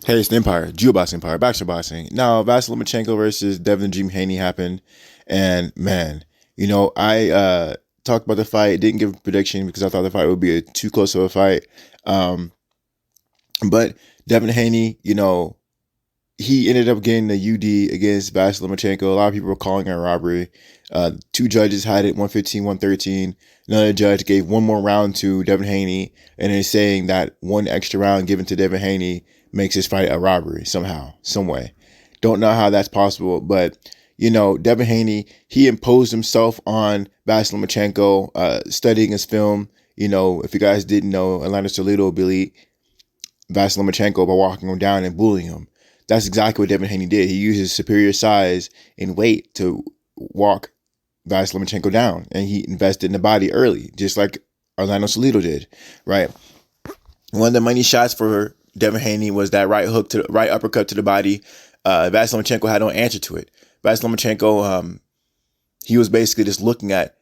Hey, it's the Empire, Boxing Empire, Baxter Boxing. Now, Vasyl Lomachenko versus Devin Dream Haney happened, and man, I talked about the fight, didn't give a prediction because I thought the fight would be too close of a fight. Um, but Devin Haney, he ended up getting the UD against Vasyl Lomachenko. A lot of people were calling it a robbery. Two judges had it 115, 113. Another judge gave one more round to Devin Haney and is saying that one extra round given to Devin Haney makes this fight a robbery somehow, some way. Don't know how that's possible, but Devin Haney, he imposed himself on Vasyl Lomachenko, studying his film. If you guys didn't know, Atlanta Toledo beat Vasyl Lomachenko by walking him down and bullying him. That's exactly what Devin Haney did. He used his superior size and weight to walk Vasyl Lomachenko down, and he invested in the body early, just like Orlando Salido did, right? One of the money shots for Devin Haney was that right hook to the right uppercut to the body. Vasyl Lomachenko had no answer to it. Vasyl Lomachenko, he was basically just looking at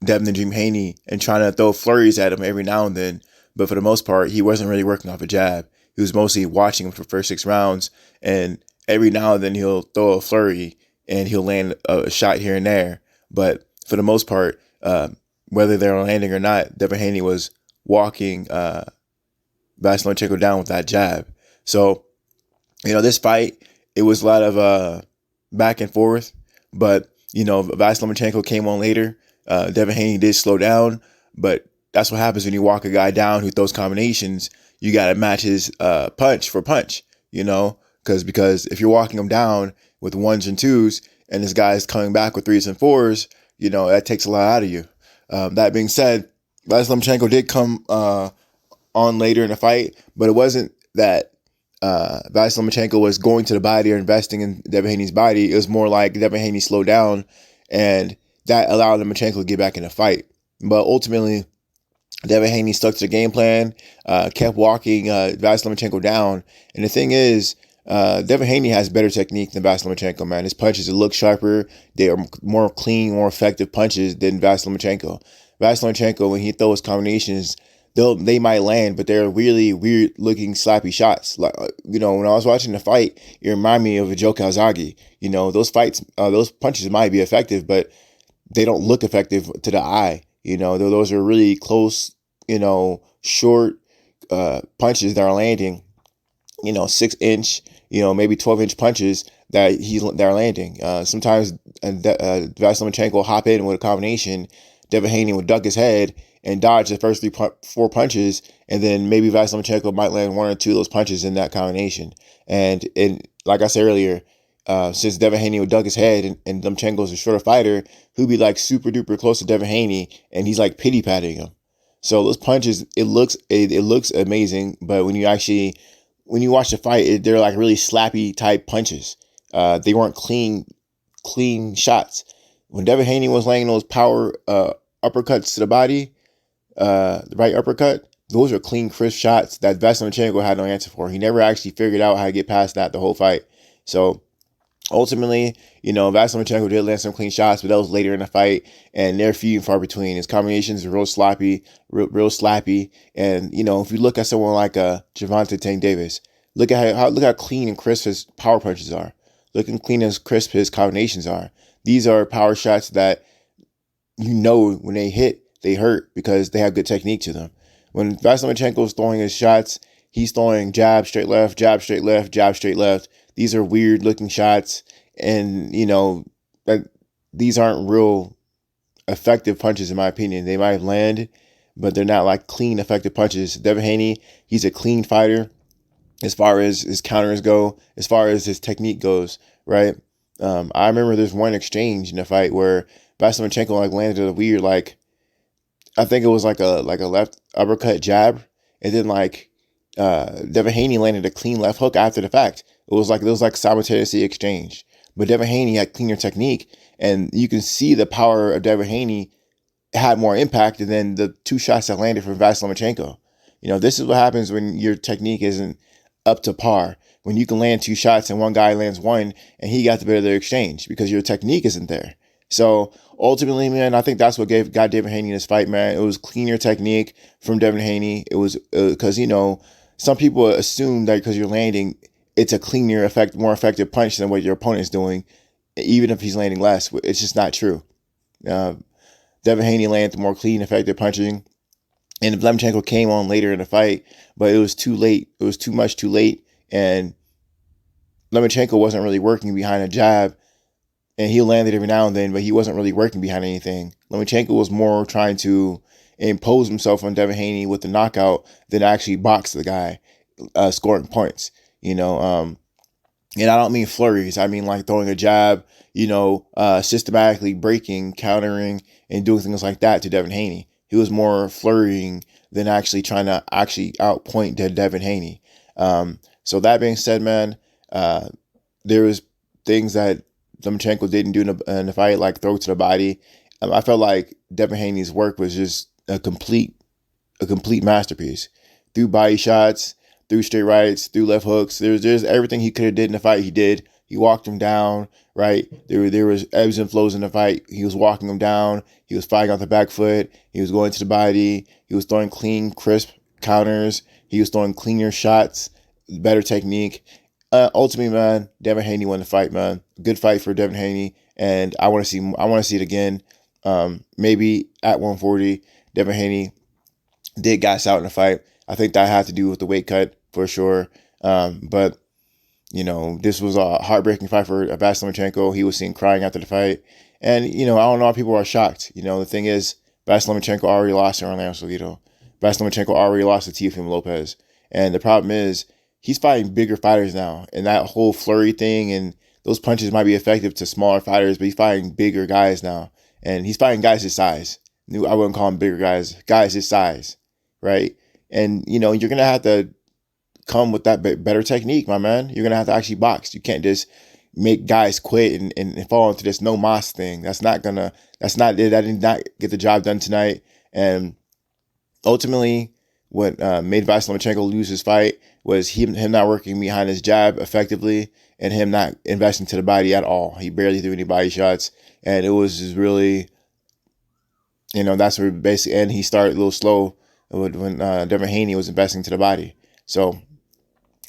Devin the Dream Haney and trying to throw flurries at him every now and then. But for the most part, he wasn't really working off a jab. He was mostly watching him for the first 6 rounds, and every now and then he'll throw a flurry and he'll land a shot here and there. But for the most part, whether they're landing or not, Devin Haney was walking Vasyl Lomachenko down with that jab. So, this fight, it was a lot of back and forth. But, Vasyl Lomachenko came on later. Devin Haney did slow down, but that's what happens when you walk a guy down who throws combinations. You got to match his punch for punch, because if you're walking him down with ones and twos and this guy's coming back with threes and fours, that takes a lot out of you. That being said, Vasyl Lomachenko did come on later in the fight, but it wasn't that Vasyl Lomachenko was going to the body or investing in Devin Haney's body. It was more like Devin Haney slowed down, and that allowed Lomachenko to get back in the fight. But ultimately, Devin Haney stuck to the game plan, kept walking Vasyl Lomachenko down. And the thing is, Devin Haney has better technique than Vasyl Lomachenko, man. His punches look sharper. They are more clean, more effective punches than Vasyl Lomachenko. Vasyl Lomachenko, when he throws combinations, they might land, but they're really weird looking slappy shots. Like, when I was watching the fight, it reminded me of a Joe Calzaghe. Those fights, those punches might be effective, but they don't look effective to the eye. Those are really close, short punches that are landing, 6-inch, maybe 12-inch punches that are landing. Sometimes Vasyl Lomachenko will hop in with a combination. Devin Haney would duck his head and dodge the first 4 punches, and then maybe Vasyl Lomachenko might land 1 or 2 of those punches in that combination. And like I said earlier, since Devin Haney would duck his head and Lomachenko's a shorter fighter, who'd be like super duper close to Devin Haney, and he's like pity patting him. So those punches, it looks amazing, but when you watch the fight, they're like really slappy type punches. They weren't clean shots. When Devin Haney was laying those power uppercuts to the body, the right uppercut, those are clean, crisp shots that Vasyl Lomachenko had no answer for. He never actually figured out how to get past that the whole fight. So ultimately, Vasyl Lomachenko did land some clean shots, but that was later in the fight, and they're few and far between. His combinations are real sloppy, real slappy. And if you look at someone like Gervonta Tank Davis, look at how clean and crisp his power punches are. Look and clean and crisp his combinations are. These are power shots that when they hit, they hurt because they have good technique to them. When Vasyl Lomachenko is throwing his shots, he's throwing jab, straight left, jab, straight left, jab, straight left. These are weird looking shots, and these aren't real effective punches in my opinion. They might land, but they're not like clean, effective punches. Devin Haney, he's a clean fighter as far as his counters go, as far as his technique goes, right? I remember there's one exchange in the fight where Vasyl Lomachenko landed a weird I think it was like a left uppercut jab, and then Devin Haney landed a clean left hook after the fact. It was like simultaneously exchanged. But Devin Haney had cleaner technique, and you can see the power of Devin Haney had more impact than the 2 shots that landed from Vasyl Lomachenko. This is what happens when your technique isn't up to par. When you can land 2 shots and one guy lands 1 and he got the better of their exchange because your technique isn't there. So ultimately, man, I think that's what got Devin Haney in this fight, man. It was cleaner technique from Devin Haney. It was because, some people assume that because you're landing, it's a cleaner, more effective punch than what your opponent's doing, even if he's landing less. It's just not true. Uh, Devin Haney landed more clean, effective punching, and Lomachenko came on later in the fight, but it was too late. It was too much too late, and Lomachenko wasn't really working behind a jab, and he landed every now and then, but he wasn't really working behind anything. Lomachenko was more trying to impose himself on Devin Haney with the knockout than actually box the guy, scoring points. And I don't mean flurries. I mean like throwing a jab, systematically breaking, countering, and doing things like that to Devin Haney. He was more flurrying than actually trying to outpoint Devin Haney. So that being said, man, there was things that Lomachenko didn't do in the fight, like throw to the body. I felt like Devin Haney's work was just a complete masterpiece. Through body shots, through straight rights, through left hooks. There's everything he could have did in the fight. He did. He walked him down, right? There was ebbs and flows in the fight. He was walking him down. He was fighting off the back foot. He was going to the body. He was throwing clean, crisp counters. He was throwing cleaner shots, better technique. Ultimately, man, Devin Haney won the fight, man. Good fight for Devin Haney, and I want to see it again. Maybe at 140, Devin Haney did gas out in the fight. I think that had to do with the weight cut for sure. But this was a heartbreaking fight for Vasyl Lomachenko. He was seen crying after the fight, and I don't know how people are shocked. The thing is, Vasyl Lomachenko already lost to Orlando Salido. Vasyl Lomachenko already lost to Teofimo Lopez, and the problem is, he's fighting bigger fighters now, and that whole flurry thing and those punches might be effective to smaller fighters, but he's fighting bigger guys now, and he's fighting guys his size. I wouldn't call him bigger guys his size, right? And you're gonna have to come with that better technique, my man. You're gonna have to actually box. You can't just make guys quit and fall into this no mas thing. That did not get the job done tonight. And ultimately, what made Vasyl Lomachenko lose his fight was him not working behind his jab effectively and him not investing to the body at all. He barely threw any body shots, and it was just really, that's where basically, and he started a little slow when Devin Haney was investing to the body. So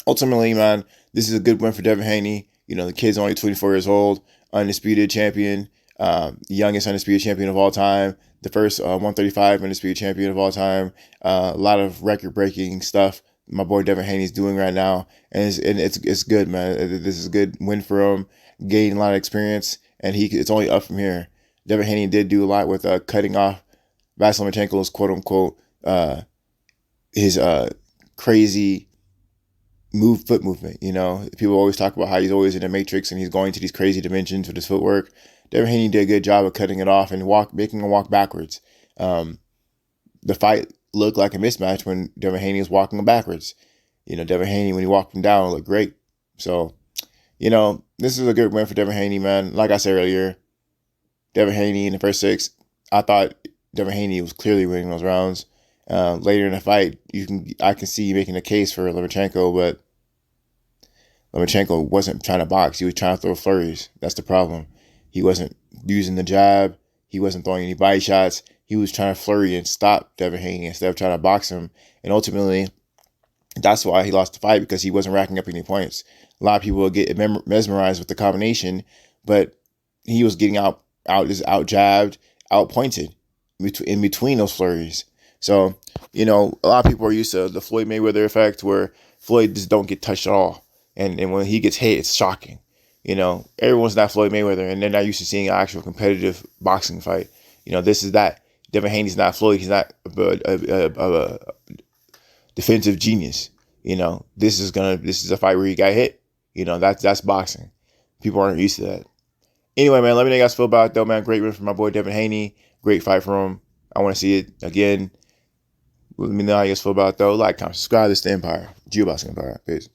ultimately, man, this is a good win for Devin Haney. The kid's only 24 years old, undisputed champion, youngest undisputed champion of all time, the first 135 undisputed champion of all time. A lot of record-breaking stuff my boy Devin Haney's doing right now, and it's good, man. This is a good win for him, gaining a lot of experience, and it's only up from here. Devin Haney did do a lot with cutting off Vasyl Lomachenko's quote-unquote his crazy foot movement. People always talk about how he's always in the matrix and he's going to these crazy dimensions with his footwork. Devin Haney did a good job of cutting it off and making him walk backwards. The fight looked like a mismatch when Devin Haney was walking backwards. Devin Haney, when he walked him down, looked great. So, this is a good win for Devin Haney, man. Like I said earlier, Devin Haney in the first 6, I thought Devin Haney was clearly winning those rounds. Later in the fight, I can see you making a case for Lomachenko, but Lomachenko wasn't trying to box. He was trying to throw flurries. That's the problem. He wasn't using the jab. He wasn't throwing any body shots. He was trying to flurry and stop Devin Haney instead of trying to box him. And ultimately, that's why he lost the fight, because he wasn't racking up any points. A lot of people will get mesmerized with the combination, but he was getting out jabbed, out pointed in between those flurries. So, a lot of people are used to the Floyd Mayweather effect, where Floyd just don't get touched at all. And when he gets hit, it's shocking. Everyone's not Floyd Mayweather, and they're not used to seeing an actual competitive boxing fight. This is that. Devin Haney's not Floyd. He's not a defensive genius. This is a fight where he got hit. That's boxing. People aren't used to that. Anyway, man, let me know how you guys feel about it, though, man. Great win for my boy Devin Haney. Great fight for him. I want to see it again. Let me know how you guys feel about it, though. Like, comment, subscribe. This is the Empire. Boxing Empire. Peace.